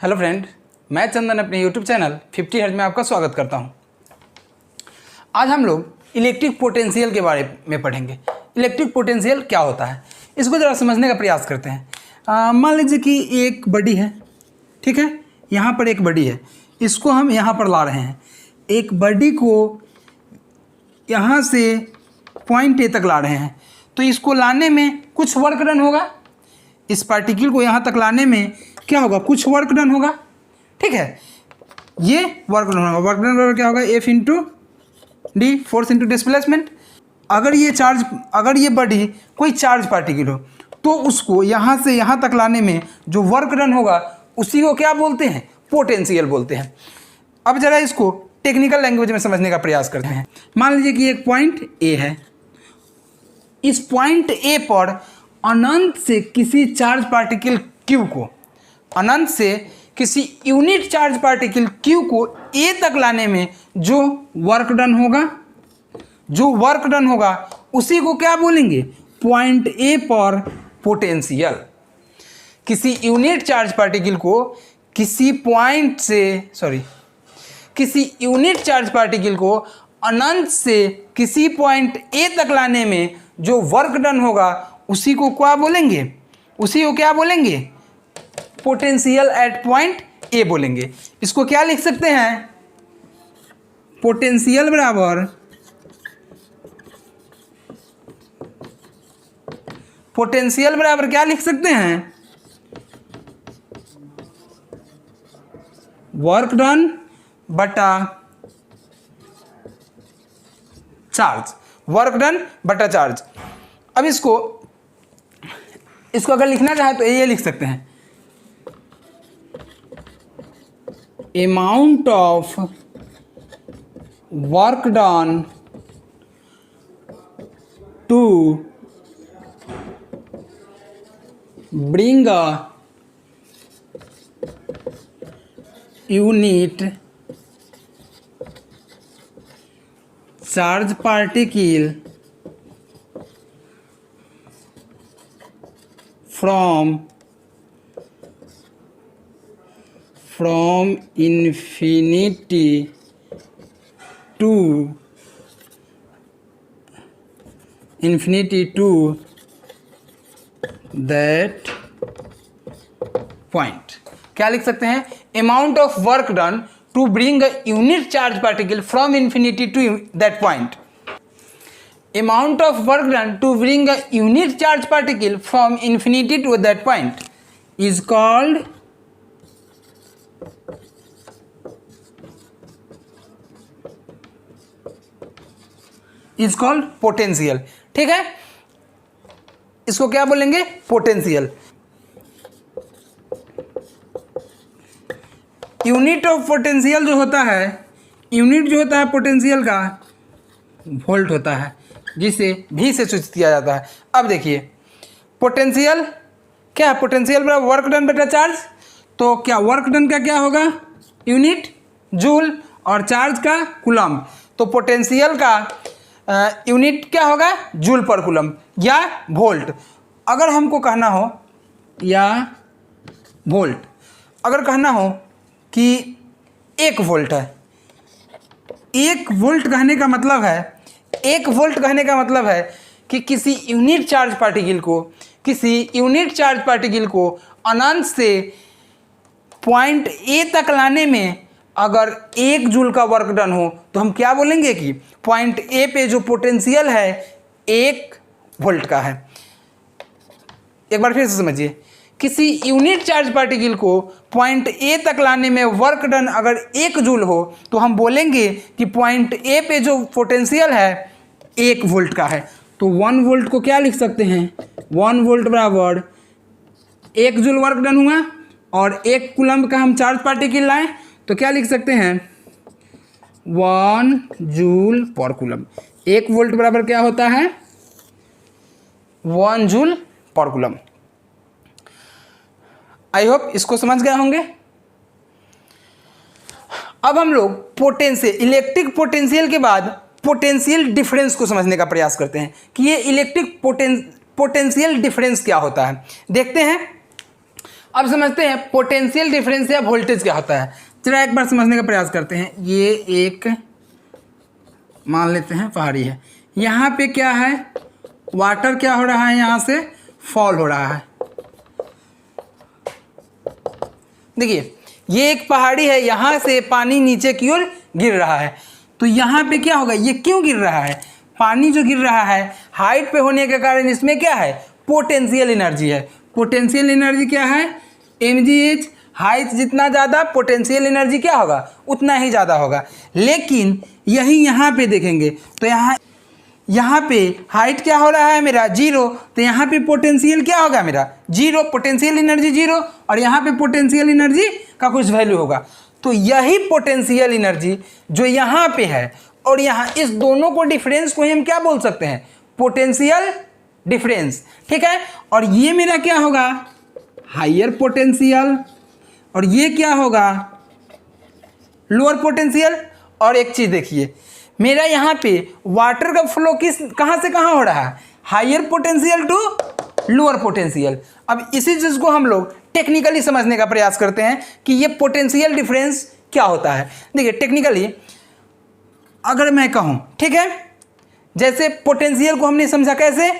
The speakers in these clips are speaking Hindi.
हेलो फ्रेंड, मैं चंदन अपने यूट्यूब चैनल 50 हर्ट्ज में आपका स्वागत करता हूं। आज हम लोग इलेक्ट्रिक पोटेंशियल के बारे में पढ़ेंगे। इलेक्ट्रिक पोटेंशियल क्या होता है, इसको ज़रा समझने का प्रयास करते हैं। मान लीजिए कि एक बॉडी है, ठीक है, यहाँ पर एक बॉडी है, इसको हम यहाँ पर ला रहे हैं। एक बॉडी को यहाँ से पॉइंट ए तक ला रहे हैं, तो इसको लाने में कुछ वर्क डन होगा। इस पार्टिकल को यहाँ तक लाने में क्या होगा, कुछ वर्क डन होगा, ठीक है। ये वर्क डन होगा, वर्क डन क्या होगा, F into D, force into displacement. अगर ये बॉडी कोई चार्ज पार्टिकल हो तो उसको यहाँ से यहाँ तक लाने में जो वर्क डन होगा उसी को क्या बोलते हैं, पोटेंशियल बोलते हैं। अब जरा इसको टेक्निकल लैंग्वेज में समझने का प्रयास करते हैं। मान लीजिए कि एक पॉइंट ए है, इस पॉइंट ए पर अनंत से किसी चार्ज पार्टिकल क्यू को, अनंत से किसी यूनिट चार्ज पार्टिकल क्यू को ए तक लाने में जो वर्क डन होगा उसी को क्या बोलेंगे, पॉइंट ए पर पोटेंशियल। किसी यूनिट चार्ज पार्टिकल को किसी यूनिट चार्ज पार्टिकल को अनंत से किसी पॉइंट ए तक लाने में जो वर्क डन होगा उसी को क्या बोलेंगे, पोटेंशियल एट पॉइंट ए बोलेंगे। इसको क्या लिख सकते हैं, पोटेंशियल बराबर क्या लिख सकते हैं, वर्क डन बटा चार्ज, वर्क डन बटा चार्ज। अब इसको अगर लिखना चाहे तो ये लिख सकते हैं, amount of work done to bring a unit charge particle from infinity to that point। क्या लिख सकते हैं, amount of work done to bring a unit charge particle from infinity to that point। amount of work done to bring a unit charge particle from infinity to that point is called potential. ठीक है, इसको क्या बोलेंगे, पोटेंशियल। यूनिट ऑफ पोटेंशियल जो होता है, यूनिट जो होता है पोटेंशियल का वोल्ट होता है, जिसे भी से सूचित किया जाता है। अब देखिए पोटेंशियल क्या है, पोटेंशियल बराबर वर्क डन बटा चार्ज। तो क्या वर्क डन का क्या होगा, यूनिट जूल, और चार्ज का कूलम्ब। तो पोटेंशियल का यूनिट क्या होगा, जूल पर कूलम्ब या वोल्ट। अगर हमको कहना हो, या वोल्ट, अगर कहना हो कि 1 वोल्ट है, 1 वोल्ट कहने का मतलब है कि किसी यूनिट चार्ज पार्टिकल को अनंत से पॉइंट ए तक लाने में अगर 1 जूल का वर्क डन हो तो हम क्या बोलेंगे कि पॉइंट ए पे जो पोटेंशियल है 1 वोल्ट का है। एक बार फिर से समझिए, किसी यूनिट चार्ज पार्टिकल को पॉइंट ए तक लाने में वर्क डन अगर 1 जूल हो तो हम बोलेंगे कि पॉइंट ए पे जो पोटेंशियल है 1 वोल्ट का है। तो 1 वोल्ट को क्या लिख सकते हैं, 1 वोल्ट बराबर 1 जूल वर्क डन हुआ और 1 कूलम्ब का हम चार्ज पार्टिकल लाएं तो क्या लिख सकते हैं, 1 जूल पर कूलम्ब। 1 वोल्ट बराबर क्या होता है, 1 जूल पर कूलम्ब। आई होप इसको समझ गए होंगे। अब हम लोग पोटेंशियल, इलेक्ट्रिक पोटेंशियल के बाद पोटेंशियल डिफरेंस को समझने का प्रयास करते हैं कि ये इलेक्ट्रिक पोटेंशियल डिफरेंस क्या होता है। देखते हैं, अब समझते हैं पोटेंशियल डिफरेंस या वोल्टेज क्या होता है। चलिए एक बार समझने का प्रयास करते हैं। ये एक मान लेते हैं पहाड़ी है, यहाँ पे क्या है, वाटर क्या हो रहा है, यहाँ से फॉल हो रहा है। देखिए ये एक पहाड़ी है, यहाँ से पानी नीचे की ओर गिर रहा है, तो यहाँ पे क्या होगा, ये क्यों गिर रहा है, पानी जो गिर रहा है हाइट पे होने के कारण इसमें क्या है, पोटेंशियल एनर्जी है। पोटेंशियल एनर्जी क्या है, mgh। हाइट जितना ज़्यादा पोटेंशियल एनर्जी क्या होगा, उतना ही ज़्यादा होगा। लेकिन यही यहाँ पे देखेंगे तो यहाँ पे हाइट क्या हो रहा है मेरा, 0, तो यहाँ पे पोटेंशियल क्या होगा मेरा, 0, पोटेंशियल एनर्जी 0, और यहाँ पे पोटेंशियल एनर्जी का कुछ वैल्यू होगा। तो यही पोटेंशियल एनर्जी जो यहाँ पे है और यहाँ, इस दोनों को डिफरेंस को हम क्या बोल सकते हैं, पोटेंशियल डिफरेंस। ठीक है, और ये मेरा क्या होगा, हायर पोटेंशियल, और ये क्या होगा, लोअर पोटेंशियल। और एक चीज़ देखिए, मेरा यहाँ पे वाटर का फ्लो कहाँ से कहाँ हो रहा है, higher potential to lower potential. अब इसी चीज़ को हम लोग टेक्निकली समझने का प्रयास करते हैं कि ये पोटेंशियल डिफरेंस क्या होता है। देखिए टेक्निकली अगर मैं कहूँ, ठीक है, जैसे पोटेंशियल को हमने समझा कैसे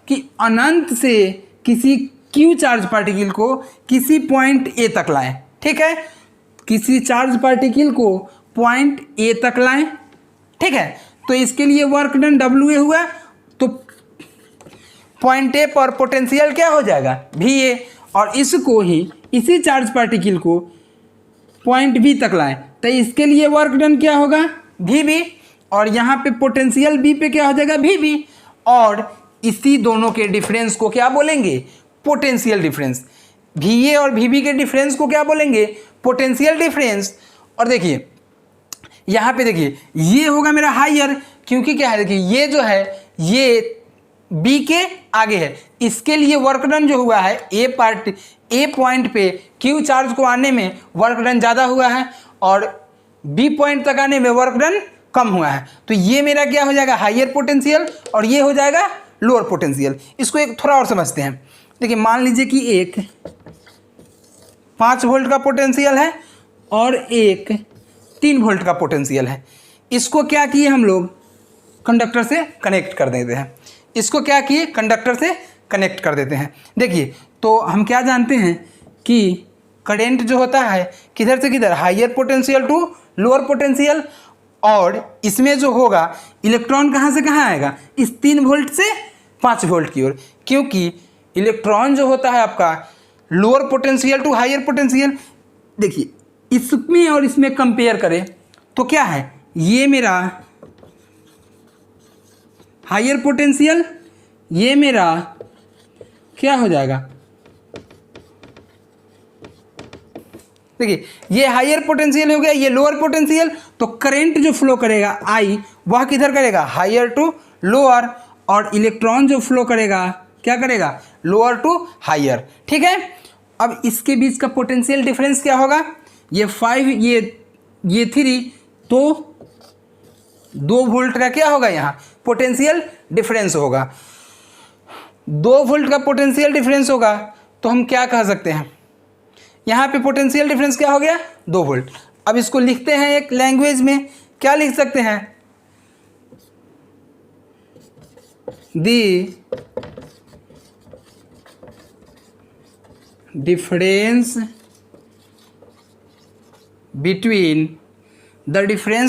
कि अनंत से किसी क्यू चार्ज पार्टिकल को किसी पॉइंट ए तक लाएं। ठीक है, किसी चार्ज पार्टिकल को पॉइंट ए तक लाएं। ठीक है, तो इसके लिए वर्क डन WA हुआ, तो पॉइंट ए पर पोटेंशियल क्या हो जाएगा, VA, और इसको ही, इसी चार्ज पार्टिकल को पॉइंट B तक लाएं, तो इसके लिए वर्क डन क्या होगा, VB, और यहाँ पे पोटेंशियल B पे क्या हो जाएगा, VB, और इसी दोनों के डिफरेंस को क्या बोलेंगे, पोटेंशियल डिफरेंस। VA और VB के डिफरेंस को क्या बोलेंगे, पोटेंशियल डिफरेंस। और देखिए यहाँ पे देखिए ये होगा मेरा हायर, क्योंकि क्या है, देखिए ये जो है ये B के आगे है, इसके लिए वर्क डन जो हुआ है ए पॉइंट पे Q चार्ज को आने में वर्क डन ज़्यादा हुआ है और B पॉइंट तक आने में वर्क डन कम हुआ है। तो ये मेरा क्या हो जाएगा, हायर पोटेंशियल, और ये हो जाएगा लोअर पोटेंशियल। इसको एक थोड़ा और समझते हैं। देखिए मान लीजिए कि एक 5 वोल्ट का पोटेंशियल है और एक 3 वोल्ट का पोटेंशियल है। इसको क्या किए हम लोग, कंडक्टर से कनेक्ट कर देते हैं। इसको क्या किए, कंडक्टर से कनेक्ट कर देते हैं। देखिए तो हम क्या जानते हैं कि करंट जो होता है किधर से किधर, higher potential to lower potential, और इसमें जो होगा इलेक्ट्रॉन कहाँ से कहाँ आएगा, इस 3 वोल्ट से 5 वोल्ट की ओर, क्योंकि इलेक्ट्रॉन जो होता है आपका lower potential to higher potential. देखिए इसमें और इसमें कंपेयर करें तो क्या है, ये मेरा हायर पोटेंशियल, ये मेरा क्या हो जाएगा, देखिए ये हायर पोटेंशियल हो गया, ये लोअर पोटेंशियल। तो करंट जो फ्लो करेगा I वह किधर करेगा, हायर टू लोअर, और इलेक्ट्रॉन जो फ्लो करेगा क्या करेगा, लोअर टू हायर। ठीक है, अब इसके बीच का पोटेंशियल डिफरेंस क्या होगा, ये 5 ये 3, तो 2 वोल्ट का क्या होगा, यहाँ पोटेंशियल डिफरेंस होगा। 2 वोल्ट का पोटेंशियल डिफरेंस होगा, तो हम क्या कह सकते हैं, यहाँ पे पोटेंशियल डिफरेंस क्या हो गया, 2 वोल्ट। अब इसको लिखते हैं एक लैंग्वेज में, क्या लिख सकते हैं, दी difference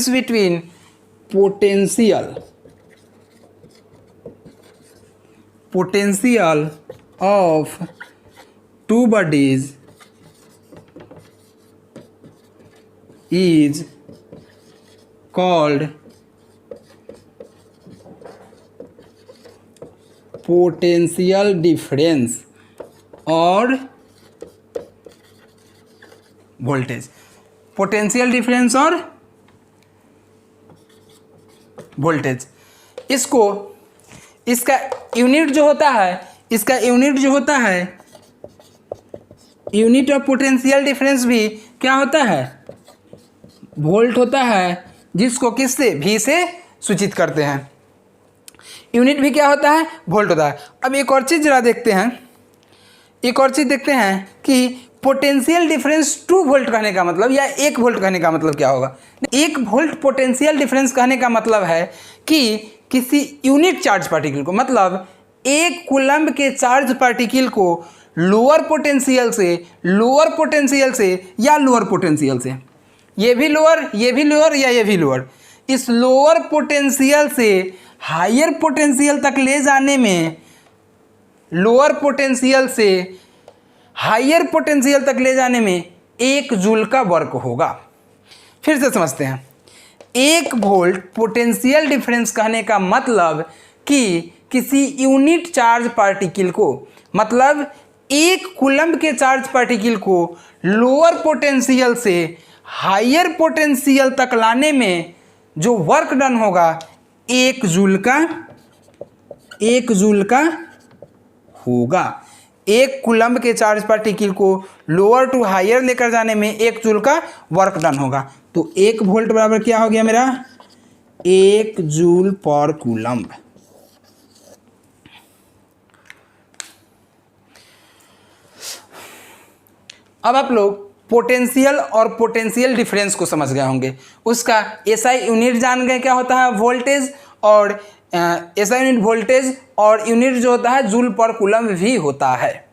between potential of 2 bodies is called potential difference और वोल्टेज। पोटेंशियल डिफरेंस और वोल्टेज, इसको इसका यूनिट जो होता है, इसका यूनिट जो होता है, यूनिट ऑफ पोटेंशियल डिफरेंस भी क्या होता है, वोल्ट होता है, जिसको किससे, V से सूचित करते हैं। यूनिट भी क्या होता है, वोल्ट होता है। अब एक और चीज़ जरा देखते हैं, एक और चीज़ देखते हैं कि पोटेंशियल डिफरेंस 2 वोल्ट कहने का मतलब या 1 वोल्ट कहने का मतलब क्या होगा? 1 वोल्ट पोटेंशियल डिफरेंस कहने का मतलब है कि किसी यूनिट चार्ज पार्टिकल को, मतलब 1 कूलम्ब के चार्ज पार्टिकल को लोअर पोटेंशियल से या लोअर पोटेंशियल से, ये भी लोअर या ये भी लोअर, इस लोअर पोटेंशियल से हायर पोटेंशियल तक ले जाने में, लोअर पोटेंशियल से हायर पोटेंशियल तक ले जाने में 1 जूल का वर्क होगा। फिर से समझते हैं। 1 वोल्ट पोटेंशियल डिफरेंस कहने का मतलब कि किसी यूनिट चार्ज पार्टिकल को, मतलब 1 कूलम्ब के चार्ज पार्टिकल को लोअर पोटेंशियल से हायर पोटेंशियल तक लाने में जो वर्क डन होगा 1 जूल का होगा। 1 कूलम्ब के चार्ज पार्टिकल को लोअर टू हायर लेकर जाने में 1 जूल का वर्क डन होगा। तो 1 वोल्ट बराबर क्या हो गया मेरा? 1 जूल पर कूलम्ब। अब आप लोग पोटेंशियल और पोटेंशियल डिफरेंस को समझ गए होंगे। उसका एसआई यूनिट जान गए क्या होता है? वोल्टेज। और एसआई यूनिट वोल्टेज और यूनिट जो होता है जूल पर कूलम्ब भी होता है।